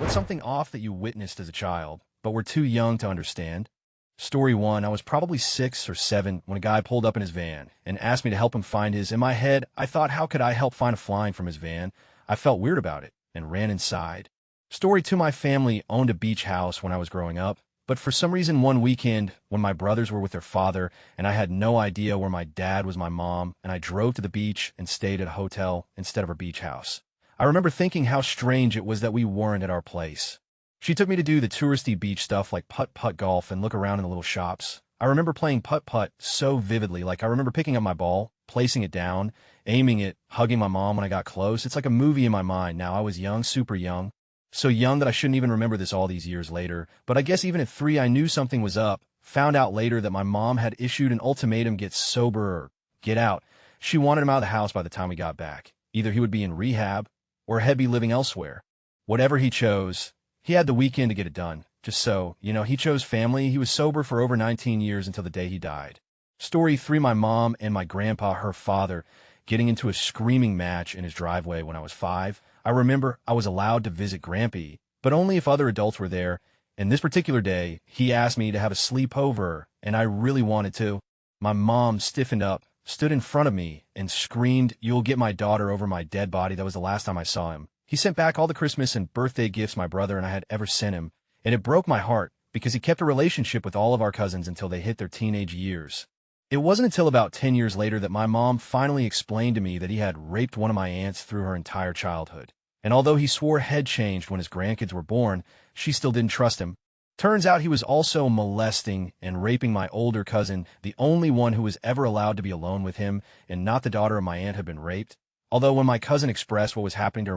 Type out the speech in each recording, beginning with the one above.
What's something off that you witnessed as a child, but were too young to understand? Story 1, I was probably 6 or 7 when a guy pulled up in his van and asked me to help him find his. In my head, I thought, how could I help find a flying from his van? I felt weird about it and ran inside. Story 2, my family owned a beach house when I was growing up, but for some reason one weekend when my brothers were with their father and I had no idea where my dad was my mom, and I drove to the beach and stayed at a hotel instead of our beach house. I remember thinking how strange it was that we weren't at our place. She took me to do the touristy beach stuff like putt-putt golf and look around in the little shops. I remember playing putt-putt so vividly, like I remember picking up my ball, placing it down, aiming it, hugging my mom when I got close. It's like a movie in my mind. Now, I was young, super young. So young that I shouldn't even remember this all these years later. But I guess even at 3, I knew something was up. Found out later that my mom had issued an ultimatum: get sober or get out. She wanted him out of the house by the time we got back. Either he would be in rehab or he'd be living elsewhere. Whatever he chose, he had the weekend to get it done. Just so, he chose family. He was sober for over 19 years until the day he died. Story 3, my mom and my grandpa, her father, getting into a screaming match in his driveway when I was 5. I remember I was allowed to visit Grampy, but only if other adults were there. And this particular day, he asked me to have a sleepover, and I really wanted to. My mom stiffened up, stood in front of me, and screamed, "You'll get my daughter over my dead body." That was the last time I saw him. He sent back all the Christmas and birthday gifts my brother and I had ever sent him, and it broke my heart because he kept a relationship with all of our cousins until they hit their teenage years. It wasn't until about 10 years later that my mom finally explained to me that he had raped one of my aunts through her entire childhood. And although he swore head changed when his grandkids were born, she still didn't trust him. Turns out he was also molesting and raping my older cousin, the only one who was ever allowed to be alone with him, and not the daughter of my aunt had been raped. Although when my cousin expressed what was happening to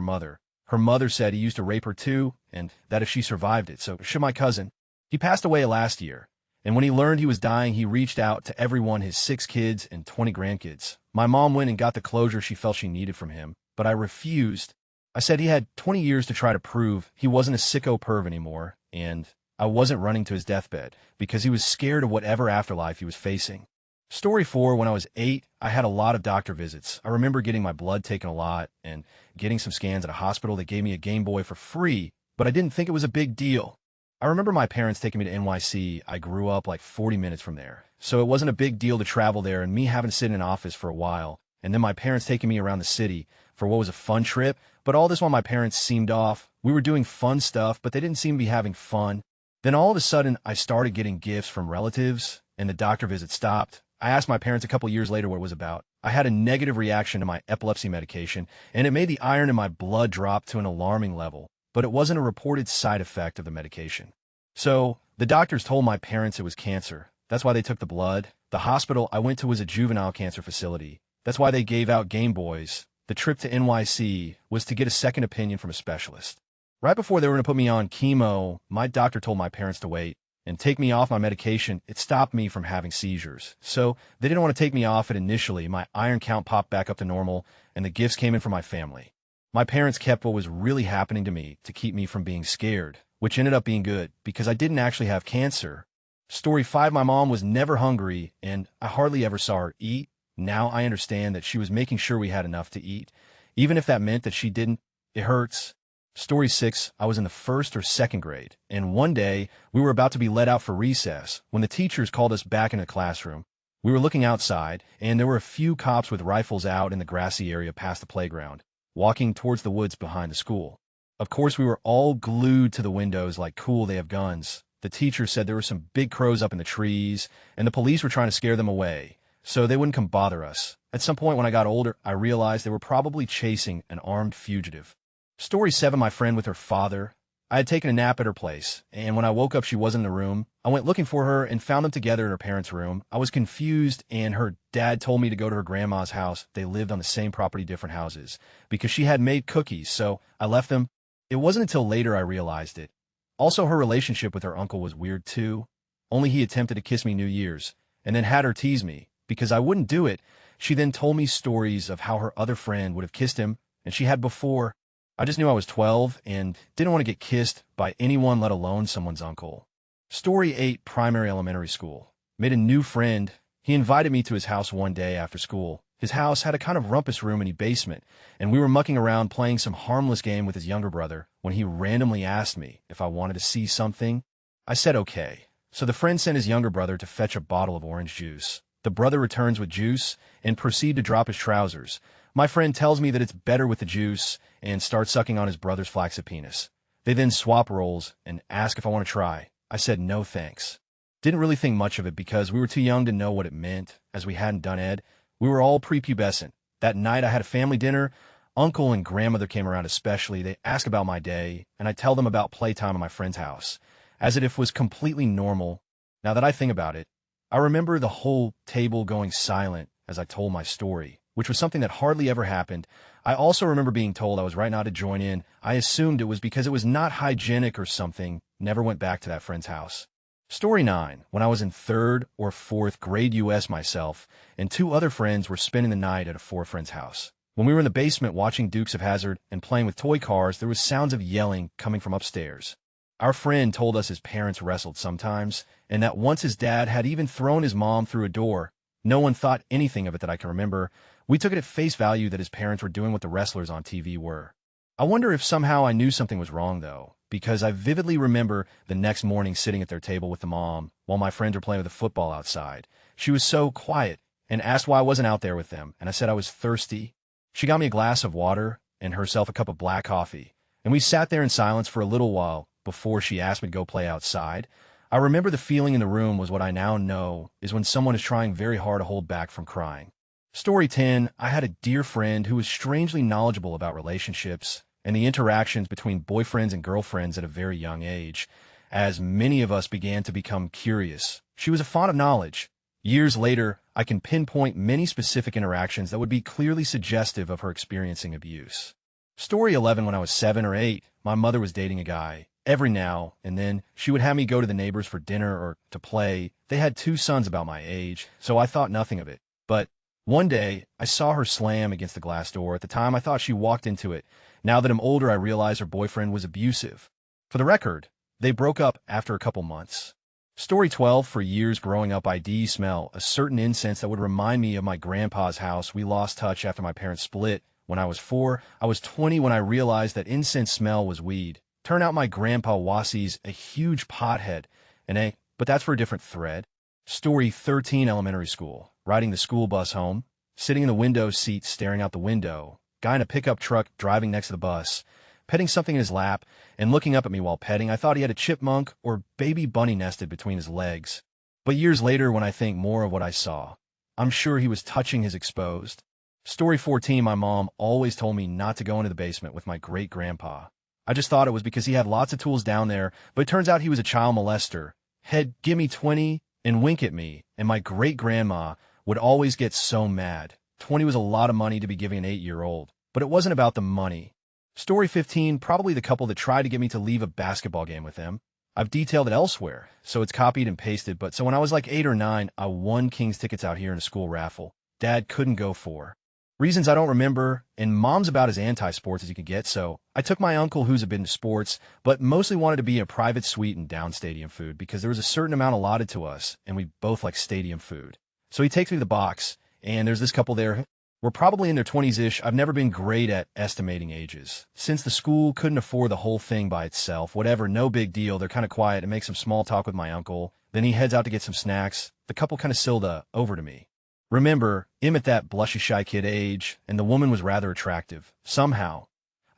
her mother said he used to rape her too, and that if she survived it, so should my cousin. He passed away last year, and when he learned he was dying, he reached out to everyone, his 6 kids and 20 grandkids. My mom went and got the closure she felt she needed from him, but I refused. I said he had 20 years to try to prove he wasn't a sicko perv anymore, and I wasn't running to his deathbed because he was scared of whatever afterlife he was facing. Story 4, when I was 8, I had a lot of doctor visits. I remember getting my blood taken a lot and getting some scans at a hospital that gave me a Game Boy for free, but I didn't think it was a big deal. I remember my parents taking me to NYC. I grew up like 40 minutes from there, so it wasn't a big deal to travel there and me having to sit in an office for a while, and then my parents taking me around the city for what was a fun trip, but all this while my parents seemed off. We were doing fun stuff, but they didn't seem to be having fun. Then all of a sudden, I started getting gifts from relatives, and the doctor visit stopped. I asked my parents a couple years later what it was about. I had a negative reaction to my epilepsy medication, and it made the iron in my blood drop to an alarming level, but it wasn't a reported side effect of the medication. So, the doctors told my parents it was cancer. That's why they took the blood. The hospital I went to was a juvenile cancer facility. That's why they gave out Game Boys. The trip to NYC was to get a second opinion from a specialist. Right before they were going to put me on chemo, my doctor told my parents to wait and take me off my medication. It stopped me from having seizures. So they didn't want to take me off it initially. My iron count popped back up to normal, and the gifts came in from my family. My parents kept what was really happening to me to keep me from being scared, which ended up being good because I didn't actually have cancer. Story 5, my mom was never hungry, and I hardly ever saw her eat. Now I understand that she was making sure we had enough to eat. Even if that meant that she didn't, it hurts. Story 6, I was in the 1st or 2nd grade, and one day we were about to be let out for recess when the teachers called us back into the classroom. We were looking outside, and there were a few cops with rifles out in the grassy area past the playground, walking towards the woods behind the school. Of course, we were all glued to the windows like, cool, they have guns. The teacher said there were some big crows up in the trees, and the police were trying to scare them away, so they wouldn't come bother us. At some point when I got older, I realized they were probably chasing an armed fugitive. Story 7, my friend with her father. I had taken a nap at her place, and when I woke up, she wasn't in the room. I went looking for her and found them together in her parents' room. I was confused, and her dad told me to go to her grandma's house. They lived on the same property, different houses, because she had made cookies, so I left them. It wasn't until later I realized it. Also, her relationship with her uncle was weird too. Only he attempted to kiss me New Year's, and then had her tease me. Because I wouldn't do it, she then told me stories of how her other friend would have kissed him, and she had before. I just knew I was 12 and didn't want to get kissed by anyone, let alone someone's uncle. Story 8, primary elementary school. Made a new friend. He invited me to his house one day after school. His house had a kind of rumpus room in the basement, and we were mucking around playing some harmless game with his younger brother when he randomly asked me if I wanted to see something. I said okay. So the friend sent his younger brother to fetch a bottle of orange juice. The brother returns with juice and proceeds to drop his trousers. My friend tells me that it's better with the juice and starts sucking on his brother's flaccid penis. They then swap roles and ask if I want to try. I said no thanks. Didn't really think much of it because we were too young to know what it meant, as we hadn't done ed. We were all prepubescent. That night I had a family dinner. Uncle and grandmother came around especially. They ask about my day, and I tell them about playtime at my friend's house, as if it was completely normal. Now that I think about it, I remember the whole table going silent as I told my story, which was something that hardly ever happened. I also remember being told I was right not to join in. I assumed it was because it was not hygienic or something. Never went back to that friend's house. Story 9. When I was in 3rd or 4th grade US myself, and 2 other friends were spending the night at a 4 friend's house. When we were in the basement watching Dukes of Hazzard and playing with toy cars, there was sounds of yelling coming from upstairs. Our friend told us his parents wrestled sometimes, and that once his dad had even thrown his mom through a door. No one thought anything of it that I can remember. We took it at face value that his parents were doing what the wrestlers on TV were. I wonder if somehow I knew something was wrong, though, because I vividly remember the next morning sitting at their table with the mom while my friends were playing with the football outside. She was so quiet and asked why I wasn't out there with them, and I said I was thirsty. She got me a glass of water and herself a cup of black coffee, and we sat there in silence for a little while before she asked me to go play outside. I remember the feeling in the room was what I now know is when someone is trying very hard to hold back from crying. Story 10. I had a dear friend who was strangely knowledgeable about relationships and the interactions between boyfriends and girlfriends at a very young age. As many of us began to become curious, she was a font of knowledge. Years later, I can pinpoint many specific interactions that would be clearly suggestive of her experiencing abuse. Story 11. When I was 7 or 8, my mother was dating a guy. Every now and then, she would have me go to the neighbors for dinner or to play. They had 2 sons about my age, so I thought nothing of it. But one day, I saw her slam against the glass door. At the time, I thought she walked into it. Now that I'm older, I realize her boyfriend was abusive. For the record, they broke up after a couple months. Story 12. For years growing up, I smell a certain incense that would remind me of my grandpa's house. We lost touch after my parents split. When I was 4, I was 20 when I realized that incense smell was weed. Turn out my grandpa Wassie's a huge pothead, but that's for a different thread. Story 13. Elementary school. Riding the school bus home, sitting in the window seat staring out the window, guy in a pickup truck driving next to the bus, petting something in his lap and looking up at me while petting. I thought he had a chipmunk or baby bunny nested between his legs. But years later, when I think more of what I saw, I'm sure he was touching his exposed. Story 14. My mom always told me not to go into the basement with my great-grandpa. I just thought it was because he had lots of tools down there, but it turns out he was a child molester. He'd give me 20 and wink at me, and my great-grandma would always get so mad. 20 was a lot of money to be giving an 8-year-old, but it wasn't about the money. Story 15. Probably the couple that tried to get me to leave a basketball game with them. I've detailed it elsewhere, so it's copied and pasted, but so when I was like 8 or 9, I won King's tickets out here in a school raffle. Dad couldn't go for reasons I don't remember, and Mom's about as anti-sports as you could get, so I took my uncle who's a bit into sports, but mostly wanted to be a private suite and down stadium food because there was a certain amount allotted to us, and we both like stadium food. So he takes me to the box, and there's this couple there. We're probably in their 20s-ish. I've never been great at estimating ages. Since the school couldn't afford the whole thing by itself, whatever, no big deal. They're kind of quiet and make some small talk with my uncle. Then he heads out to get some snacks. The couple kind of silled over to me. Remember, I'm at that blushy shy kid age, and the woman was rather attractive. Somehow.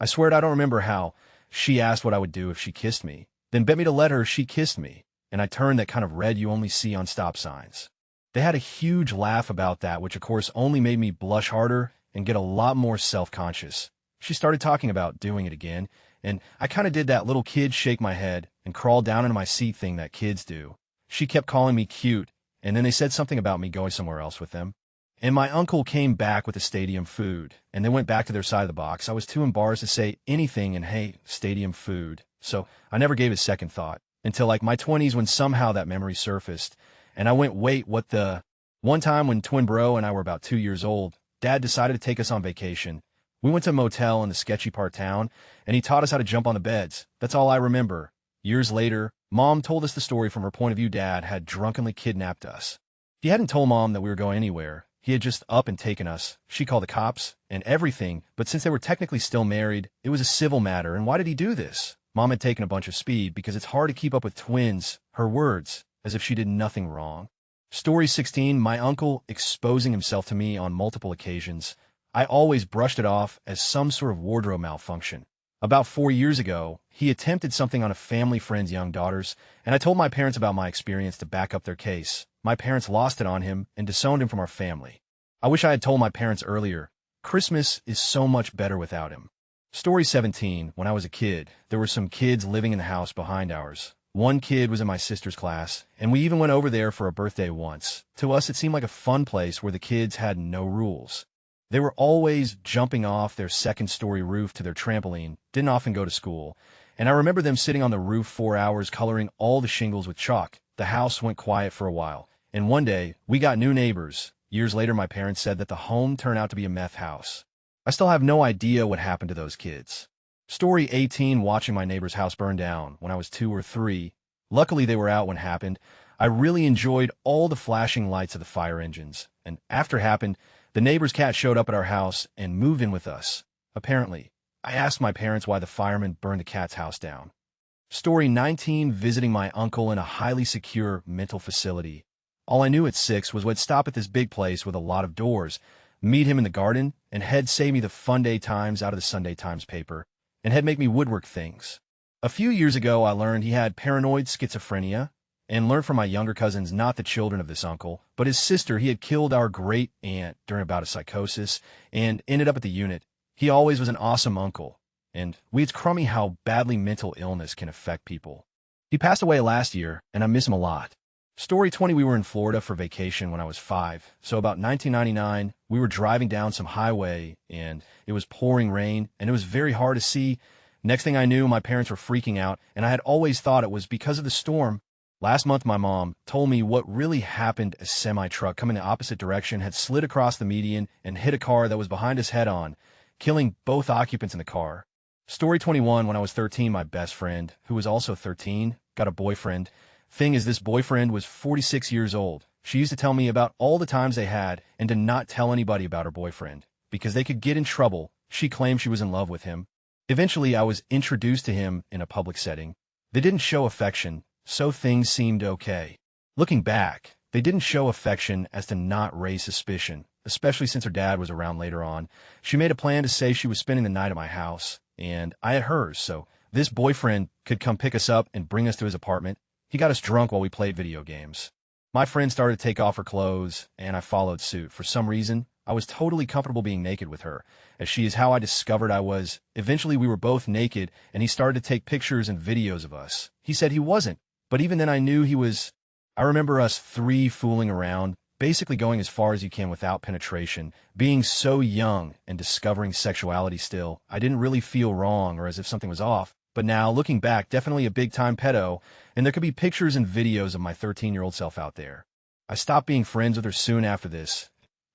I swear I don't remember how. She asked what I would do if she kissed me. Then bet me to let her, she kissed me. And I turned that kind of red you only see on stop signs. They had a huge laugh about that, which of course only made me blush harder and get a lot more self-conscious. She started talking about doing it again, and I kind of did that little kid shake my head and crawl down into my seat thing that kids do. She kept calling me cute, and then they said something about me going somewhere else with them. And my uncle came back with the stadium food, and they went back to their side of the box. I was too embarrassed to say anything and hey, stadium food. So I never gave it a second thought until like my 20s when somehow that memory surfaced. And I went, wait, what the? One time when twin bro and I were about 2 years old, Dad decided to take us on vacation. We went to a motel in the sketchy part town, and he taught us how to jump on the beds. That's all I remember. Years later, Mom told us the story from her point of view. Dad had drunkenly kidnapped us. He hadn't told Mom that we were going anywhere. He had just up and taken us. She called the cops and everything, but since they were technically still married, it was a civil matter. And why did he do this? Mom had taken a bunch of speed because it's hard to keep up with twins. Her words, as if she did nothing wrong. Story 16, my uncle exposing himself to me on multiple occasions. I always brushed it off as some sort of wardrobe malfunction. About 4 years ago, he attempted something on a family friend's young daughters, and I told my parents about my experience to back up their case. My parents lost it on him and disowned him from our family. I wish I had told my parents earlier. Christmas is so much better without him. Story 17, when I was a kid, there were some kids living in the house behind ours. One kid was in my sister's class, and we even went over there for a birthday once. To us, it seemed like a fun place where the kids had no rules. They were always jumping off their second-story roof to their trampoline, didn't often go to school, and I remember them sitting on the roof 4 hours coloring all the shingles with chalk. The house went quiet for a while, and one day, we got new neighbors. Years later, my parents said that the home turned out to be a meth house. I still have no idea what happened to those kids. Story 18, watching my neighbor's house burn down when I was 2 or 3. Luckily, they were out when it happened. I really enjoyed all the flashing lights of the fire engines, and after it happened, the neighbor's cat showed up at our house and moved in with us. Apparently, I asked my parents why the firemen burned the cat's house down. Story 19, visiting my uncle in a highly secure mental facility. All I knew at 6 was we'd stop at this big place with a lot of doors, meet him in the garden, and he'd save me the Fun Day Times out of the Sunday Times paper, and he'd make me woodwork things. A few years ago, I learned he had paranoid schizophrenia, and learned from my younger cousins, not the children of this uncle, but his sister. He had killed our great-aunt during a bout of psychosis and ended up at the unit. He always was an awesome uncle, and it's crummy how badly mental illness can affect people. He passed away last year, and I miss him a lot. Story 20, we were in Florida for vacation when I was 5. So about 1999, we were driving down some highway, and it was pouring rain, and it was very hard to see. Next thing I knew, my parents were freaking out, and I had always thought it was because of the storm. Last month, my mom told me what really happened. A semi-truck coming the opposite direction had slid across the median and hit a car that was behind us head-on, killing both occupants in the car. Story 21, when I was 13, my best friend, who was also 13, got a boyfriend. Thing is, this boyfriend was 46 years old. She used to tell me about all the times they had and to not tell anybody about her boyfriend, because they could get in trouble. She claimed she was in love with him. Eventually, I was introduced to him in a public setting. They didn't show affection, so things seemed okay. Looking back, they didn't show affection as to not raise suspicion, especially since her dad was around later on. She made a plan to say she was spending the night at my house, and I at hers, so this boyfriend could come pick us up and bring us to his apartment. He got us drunk while we played video games. My friend started to take off her clothes, and I followed suit. For some reason, I was totally comfortable being naked with her, as she is how I discovered I was. Eventually, we were both naked, and he started to take pictures and videos of us. He said he wasn't, but even then I knew he was. I remember us 3 fooling around, basically going as far as you can without penetration. Being so young and discovering sexuality still, I didn't really feel wrong or as if something was off. But now, looking back, definitely a big-time pedo, and there could be pictures and videos of my 13-year-old self out there. I stopped being friends with her soon after this.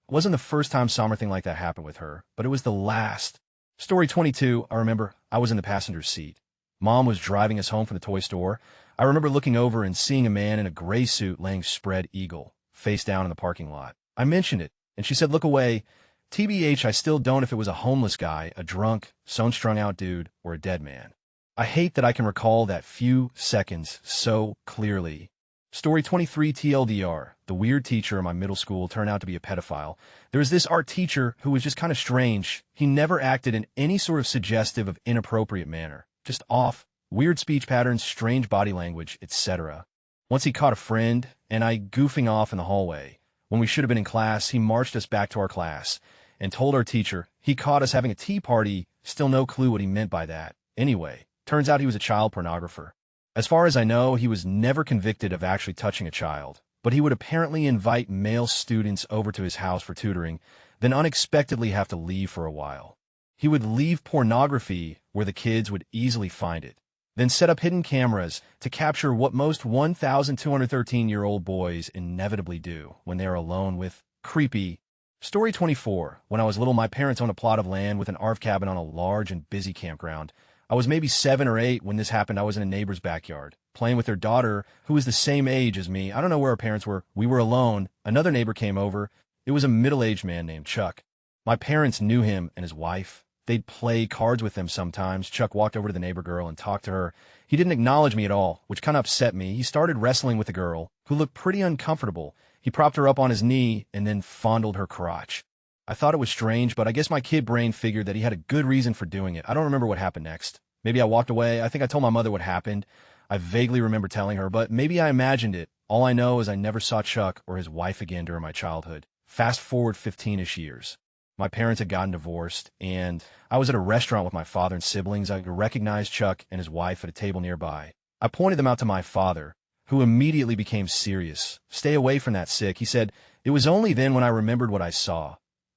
It wasn't the first time something like that happened with her, but it was the last. Story 22, I remember I was in the passenger seat. Mom was driving us home from the toy store. I remember looking over and seeing a man in a gray suit laying spread eagle, face down in the parking lot. I mentioned it, and she said, "Look away." TBH, I still don't know if it was a homeless guy, a drunk, strung-out dude, or a dead man. I hate that I can recall that few seconds so clearly. Story 23, TLDR. The weird teacher in my middle school turned out to be a pedophile. There was this art teacher who was just kind of strange. He never acted in any sort of suggestive of inappropriate manner. Just off, weird speech patterns, strange body language, etc. Once he caught a friend, and I goofing off in the hallway. When we should have been in class, he marched us back to our class and told our teacher he caught us having a tea party. Still no clue what he meant by that. Anyway, turns out he was a child pornographer. As far as I know, he was never convicted of actually touching a child, but he would apparently invite male students over to his house for tutoring, then unexpectedly have to leave for a while. He would leave pornography where the kids would easily find it, then set up hidden cameras to capture what most 1,213-year-old boys inevitably do when they are alone with creepy. Story 24. When I was little, my parents owned a plot of land with an ARV cabin on a large and busy campground. I was maybe 7 or 8 when this happened. I was in a neighbor's backyard, playing with their daughter, who was the same age as me. I don't know where our parents were. We were alone. Another neighbor came over. It was a middle-aged man named Chuck. My parents knew him and his wife. They'd play cards with him sometimes. Chuck walked over to the neighbor girl and talked to her. He didn't acknowledge me at all, which kind of upset me. He started wrestling with the girl, who looked pretty uncomfortable. He propped her up on his knee and then fondled her crotch. I thought it was strange, but I guess my kid brain figured that he had a good reason for doing it. I don't remember what happened next. Maybe I walked away. I think I told my mother what happened. I vaguely remember telling her, but maybe I imagined it. All I know is I never saw Chuck or his wife again during my childhood. Fast forward 15-ish years. My parents had gotten divorced, and I was at a restaurant with my father and siblings. I recognized Chuck and his wife at a table nearby. I pointed them out to my father, who immediately became serious. "Stay away from that sick," he said. It was only then when I remembered what I saw.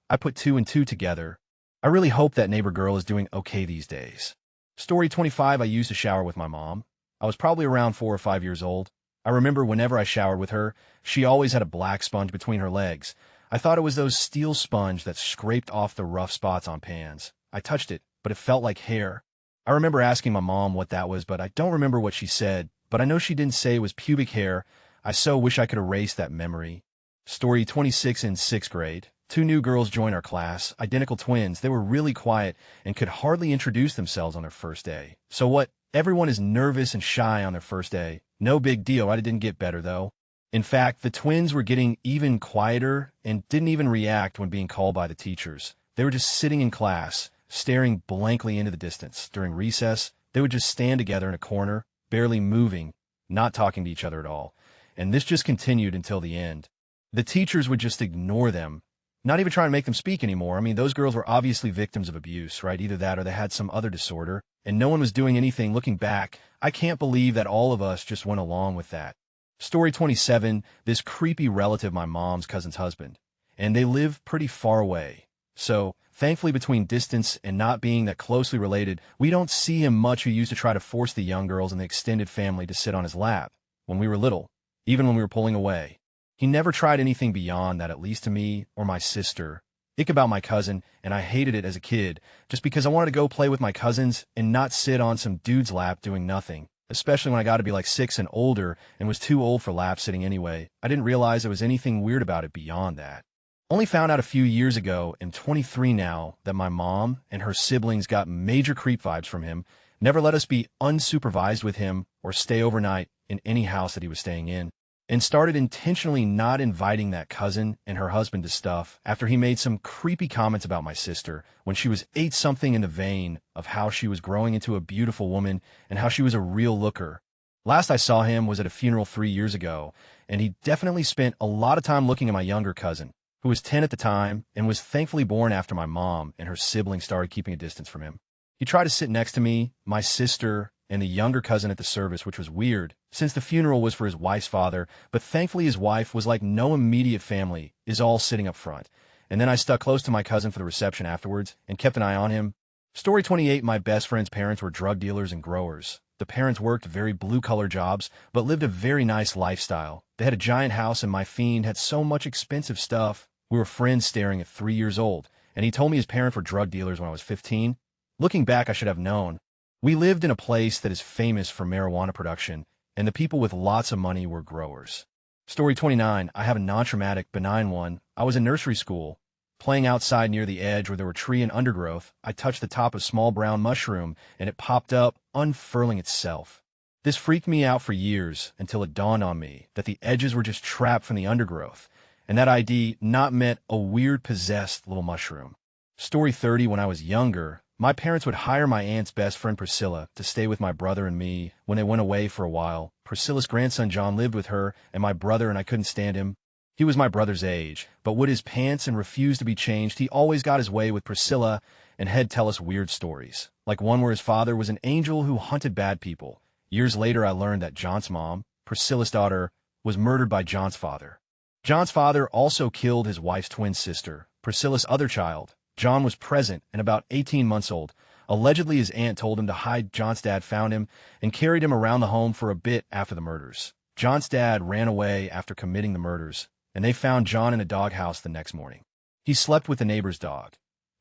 I put two and two together. I really hope that neighbor girl is doing okay these days. Story 25, I used to shower with my mom. I was probably around 4 or 5 years old. I remember whenever I showered with her, she always had a black sponge between her legs. I thought it was those steel sponge that scraped off the rough spots on pans. I touched it, but it felt like hair. I remember asking my mom what that was, but I don't remember what she said. But I know she didn't say it was pubic hair. I so wish I could erase that memory. Story 26, in 6th grade. 2 new girls joined our class, identical twins. They were really quiet and could hardly introduce themselves on their first day. So what? Everyone is nervous and shy on their first day. No big deal. I didn't get better, though. In fact, the twins were getting even quieter and didn't even react when being called by the teachers. They were just sitting in class, staring blankly into the distance. During recess, they would just stand together in a corner, barely moving, not talking to each other at all. And this just continued until the end. The teachers would just ignore them, not even try and make them speak anymore. I mean, those girls were obviously victims of abuse, right? Either that or they had some other disorder, and no one was doing anything. Looking back, I can't believe that all of us just went along with that. Story 27, this creepy relative, my mom's cousin's husband, and they live pretty far away. So, thankfully, between distance and not being that closely related, we don't see him much. Who used to try to force the young girls in the extended family to sit on his lap when we were little, even when we were pulling away. He never tried anything beyond that, at least to me or my sister. Ick about my cousin, and I hated it as a kid, just because I wanted to go play with my cousins and not sit on some dude's lap doing nothing. Especially when I got to be like 6 and older and was too old for lap sitting anyway. I didn't realize there was anything weird about it beyond that. Only found out a few years ago, I'm 23 now, that my mom and her siblings got major creep vibes from him, never let us be unsupervised with him or stay overnight in any house that he was staying in, and started intentionally not inviting that cousin and her husband to stuff after he made some creepy comments about my sister when she was 8-something, in the vein of how she was growing into a beautiful woman and how she was a real looker. Last I saw him was at a funeral 3 years ago, and he definitely spent a lot of time looking at my younger cousin, who was 10 at the time and was thankfully born after my mom and her siblings started keeping a distance from him. He tried to sit next to me, my sister, and the younger cousin at the service, which was weird, since the funeral was for his wife's father, but thankfully his wife was like no immediate family, is all sitting up front. And then I stuck close to my cousin for the reception afterwards and kept an eye on him. Story 28, my best friend's parents were drug dealers and growers. The parents worked very blue-collar jobs, but lived a very nice lifestyle. They had a giant house, and my fiend had so much expensive stuff. We were friends staring at 3 years old, and he told me his parents were drug dealers when I was 15. Looking back, I should have known. We lived in a place that is famous for marijuana production, and the people with lots of money were growers. Story 29, I have a non-traumatic, benign one. I was in nursery school, playing outside near the edge where there were tree and undergrowth. I touched the top of a small brown mushroom, and it popped up, unfurling itself. This freaked me out for years until it dawned on me that the edges were just trapped from the undergrowth, and that ID not meant a weird, possessed little mushroom. Story 30, when I was younger, my parents would hire my aunt's best friend Priscilla to stay with my brother and me when they went away for a while. Priscilla's grandson John lived with her and my brother, and I couldn't stand him. He was my brother's age, but would his pants and refused to be changed. He always got his way with Priscilla and had tell us weird stories, like one where his father was an angel who hunted bad people. Years later, I learned that John's mom, Priscilla's daughter, was murdered by John's father. John's father also killed his wife's twin sister, Priscilla's other child. John was present and about 18 months old. Allegedly, his aunt told him to hide. John's dad found him and carried him around the home for a bit after the murders. John's dad ran away after committing the murders, and they found John in a doghouse the next morning. He slept with the neighbor's dog.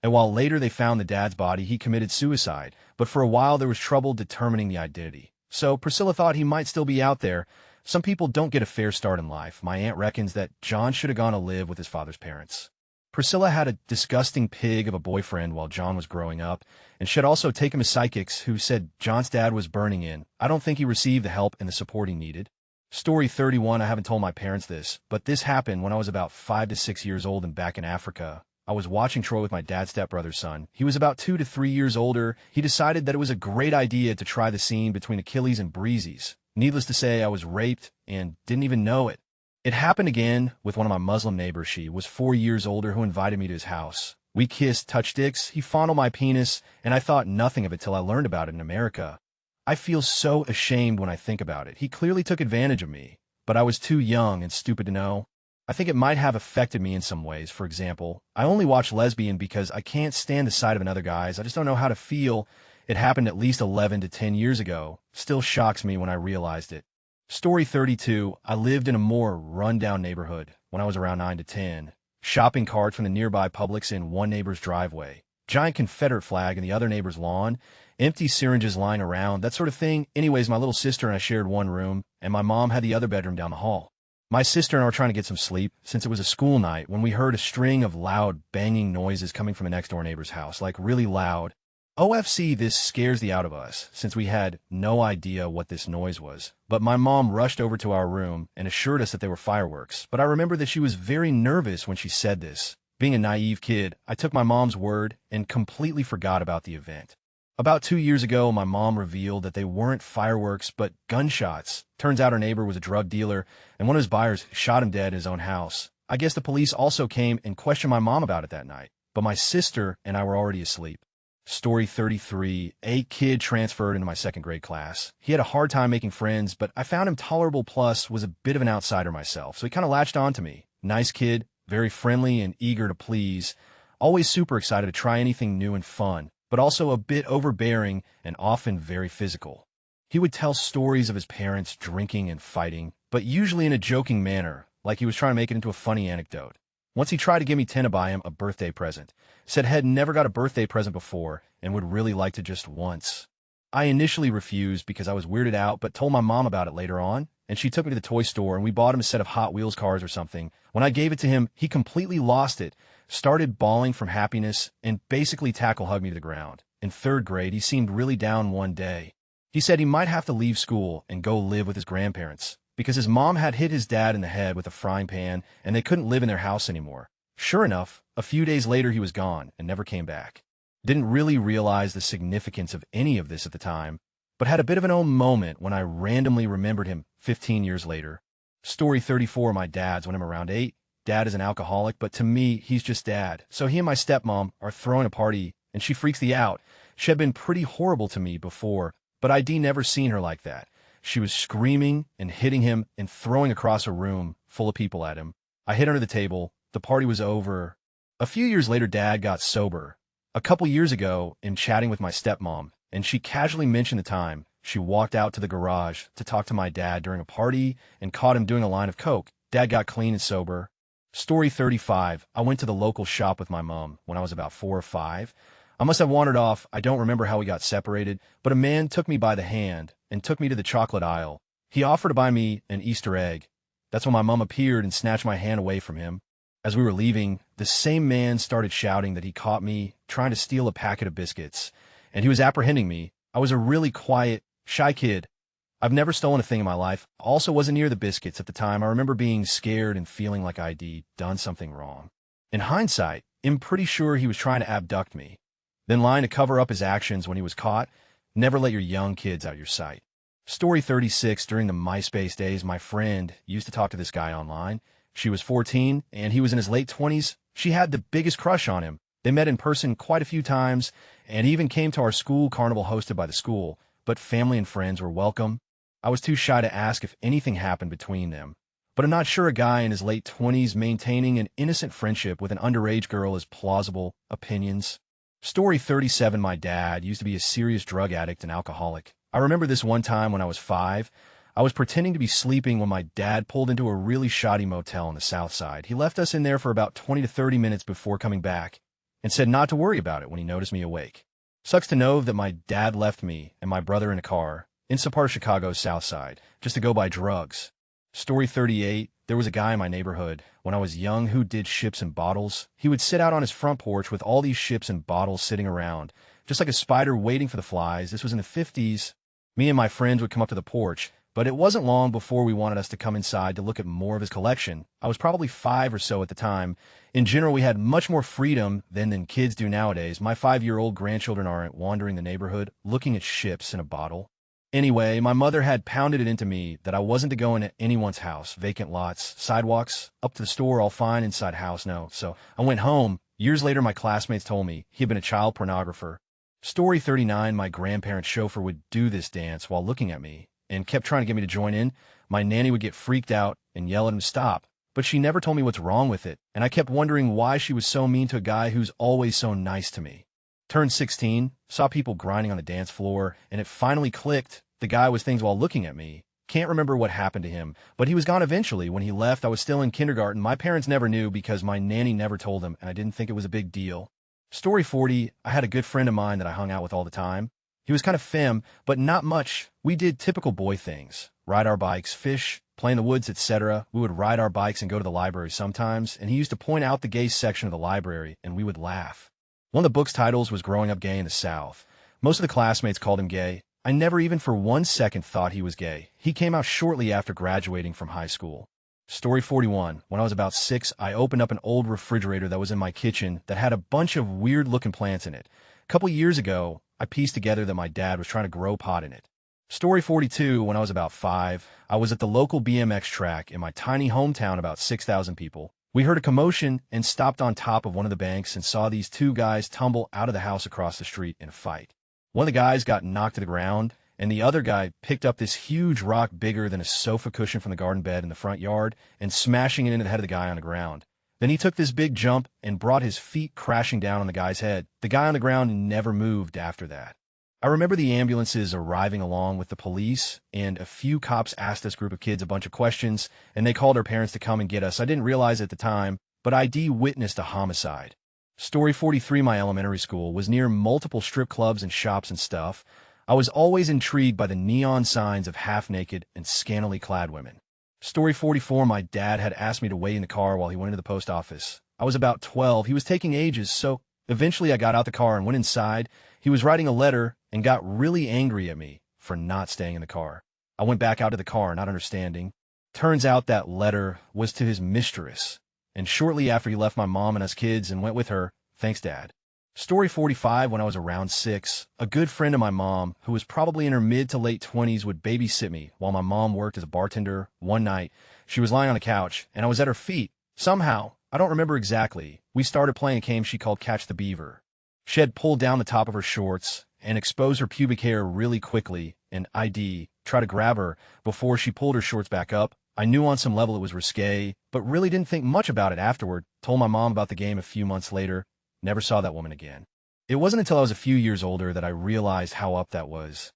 And while later they found the dad's body, he committed suicide, but for a while there was trouble determining the identity. So Priscilla thought he might still be out there, Some people don't get a fair start in life. My aunt reckons that John should have gone to live with his father's parents. Priscilla had a disgusting pig of a boyfriend while John was growing up, and she had also taken him to psychics who said John's dad was burning in. I don't think he received the help and the support he needed. Story 31, I haven't told my parents this, but this happened when I was about 5 to 6 years old and back in Africa. I was watching Troy with my dad's stepbrother's son. He was about 2 to 3 years older. He decided that it was a great idea to try the scene between Achilles and Breezy's. Needless to say, I was raped and didn't even know it. It happened again with one of my Muslim neighbors. She was 4 years older who invited me to his house. We kissed, touched dicks, he fondled my penis, and I thought nothing of it till I learned about it in America. I feel so ashamed when I think about it. He clearly took advantage of me, but I was too young and stupid to know. I think it might have affected me in some ways. For example, I only watch lesbian because I can't stand the sight of another guy's. I just don't know how to feel. It happened at least 11 to 10 years ago. Still shocks me when I realized it. Story 32, I lived in a more run-down neighborhood when I was around 9 to 10. Shopping carts from the nearby Publix in one neighbor's driveway. Giant Confederate flag in the other neighbor's lawn. Empty syringes lying around, that sort of thing. Anyways, my little sister and I shared one room, and my mom had the other bedroom down the hall. My sister and I were trying to get some sleep since it was a school night when we heard a string of loud, banging noises coming from the next-door neighbor's house, like really loud. OFC, this scares the out of us, since we had no idea what this noise was. But my mom rushed over to our room and assured us that they were fireworks. But I remember that she was very nervous when she said this. Being a naive kid, I took my mom's word and completely forgot about the event. About 2 years ago, my mom revealed that they weren't fireworks, but gunshots. Turns out her neighbor was a drug dealer, and one of his buyers shot him dead in his own house. I guess the police also came and questioned my mom about it that night. But my sister and I were already asleep. Story 33, a kid transferred into my second grade class. He had a hard time making friends, but I found him tolerable, plus was a bit of an outsider myself, so he kind of latched on to me. Nice kid, very friendly and eager to please, always super excited to try anything new and fun, but also a bit overbearing and often very physical. He would tell stories of his parents drinking and fighting, but usually in a joking manner, like he was trying to make it into a funny anecdote. Once he tried to get me to buy him a birthday present. Said had never got a birthday present before and would really like to just once. I initially refused because I was weirded out, but told my mom about it later on, and she took me to the toy store and we bought him a set of Hot Wheels cars or something. When I gave it to him, he completely lost it, started bawling from happiness, and basically tackle-hugged me to the ground. In third grade, he seemed really down one day. He said he might have to leave school and go live with his grandparents, because his mom had hit his dad in the head with a frying pan and they couldn't live in their house anymore. Sure enough, a few days later he was gone and never came back. Didn't really realize the significance of any of this at the time, but had a bit of an moment when I randomly remembered him 15 years later. Story 34, my dad's when I'm around 8. Dad is an alcoholic, but to me, he's just dad. So he and my stepmom are throwing a party, and she freaks me out. She had been pretty horrible to me before, but I'd never seen her like that. She was screaming and hitting him and throwing across a room full of people at him. I hid under the table. The party was over. A few years later, Dad got sober. A couple years ago, in chatting with my stepmom, and she casually mentioned the time she walked out to the garage to talk to my dad during a party and caught him doing a line of coke. Dad got clean and sober. Story 35. I went to the local shop with my mom when I was about 4 or 5. I must have wandered off. I don't remember how we got separated, but a man took me by the hand and took me to the chocolate aisle. He offered to buy me an Easter egg. That's when my mom appeared and snatched my hand away from him. As we were leaving, the same man started shouting that he caught me trying to steal a packet of biscuits, and he was apprehending me. I was a really quiet, shy kid. I've never stolen a thing in my life. I also wasn't near the biscuits at the time. I remember being scared and feeling like I'd done something wrong. In hindsight, I'm pretty sure he was trying to abduct me, then lying to cover up his actions when he was caught. Never let your young kids out of your sight. Story 36. During the MySpace days, my friend used to talk to this guy online. She was 14, and he was in his late 20s. She had the biggest crush on him. They met in person quite a few times, and he even came to our school carnival hosted by the school, but family and friends were welcome. I was too shy to ask if anything happened between them. But I'm not sure a guy in his late 20s maintaining an innocent friendship with an underage girl is plausible. Opinions. Story 37. My dad used to be a serious drug addict and alcoholic. I remember this one time when I was 5. I was pretending to be sleeping when my dad pulled into a really shoddy motel on the south side. He left us in there for about 20 to 30 minutes before coming back and said not to worry about it when he noticed me awake. Sucks to know that my dad left me and my brother in a car in some part of Chicago's south side just to go buy drugs. Story 38. There was a guy in my neighborhood when I was young who did ships and bottles. He would sit out on his front porch with all these ships and bottles sitting around, just like a spider waiting for the flies. This was in the 50s. Me and my friends would come up to the porch, but it wasn't long before we wanted us to come inside to look at more of his collection. I was probably 5 or so at the time. In general, we had much more freedom than kids do nowadays. My 5-year-old grandchildren aren't wandering the neighborhood looking at ships in a bottle. Anyway, my mother had pounded it into me that I wasn't to go into anyone's house, vacant lots, sidewalks, up to the store, all fine, inside house, no. So I went home. Years later, my classmates told me he had been a child pornographer. Story 39, my grandparents' chauffeur would do this dance while looking at me and kept trying to get me to join in. My nanny would get freaked out and yell at him to stop, but she never told me what's wrong with it, and I kept wondering why she was so mean to a guy who's always so nice to me. Turned 16, saw people grinding on the dance floor, and it finally clicked. The guy was things while looking at me. Can't remember what happened to him, but he was gone eventually. When he left, I was still in kindergarten. My parents never knew because my nanny never told them, and I didn't think it was a big deal. Story 40, I had a good friend of mine that I hung out with all the time. He was kind of femme, but not much. We did typical boy things. Ride our bikes, fish, play in the woods, etc. We would ride our bikes and go to the library sometimes, and he used to point out the gay section of the library, and we would laugh. One of the book's titles was Growing Up Gay in the South. Most of the classmates called him gay. I never even for 1 second thought he was gay. He came out shortly after graduating from high school. Story 41. When I was about 6, I opened up an old refrigerator that was in my kitchen that had a bunch of weird-looking plants in it. A couple years ago, I pieced together that my dad was trying to grow pot in it. Story 42. When I was about 5, I was at the local BMX track in my tiny hometown, about 6,000 people. We heard a commotion and stopped on top of one of the banks and saw these 2 guys tumble out of the house across the street in a fight. One of the guys got knocked to the ground, and the other guy picked up this huge rock bigger than a sofa cushion from the garden bed in the front yard and smashing it into the head of the guy on the ground. Then he took this big jump and brought his feet crashing down on the guy's head. The guy on the ground never moved after that. I remember the ambulances arriving along with the police, and a few cops asked this group of kids a bunch of questions, and they called our parents to come and get us. I didn't realize at the time, but ID witnessed a homicide. Story 43, my elementary school was near multiple strip clubs and shops and stuff. I was always intrigued by the neon signs of half-naked and scantily clad women. Story 44, my dad had asked me to wait in the car while he went into the post office. I was about 12. He was taking ages, so eventually I got out the car and went inside. He was writing a letter and got really angry at me for not staying in the car. I went back out to the car, not understanding. Turns out that letter was to his mistress, and shortly after he left my mom and us kids and went with her. Thanks, Dad. Story 45, when I was around 6, a good friend of my mom, who was probably in her mid to late 20s, would babysit me while my mom worked as a bartender. One night, she was lying on the couch, and I was at her feet. Somehow, I don't remember exactly, we started playing a game she called Catch the Beaver. She had pulled down the top of her shorts and exposed her pubic hair really quickly, and I'd try to grab her before she pulled her shorts back up. I knew on some level it was risque, but really didn't think much about it afterward. Told my mom about the game a few months later. Never saw that woman again. It wasn't until I was a few years older that I realized how up that was.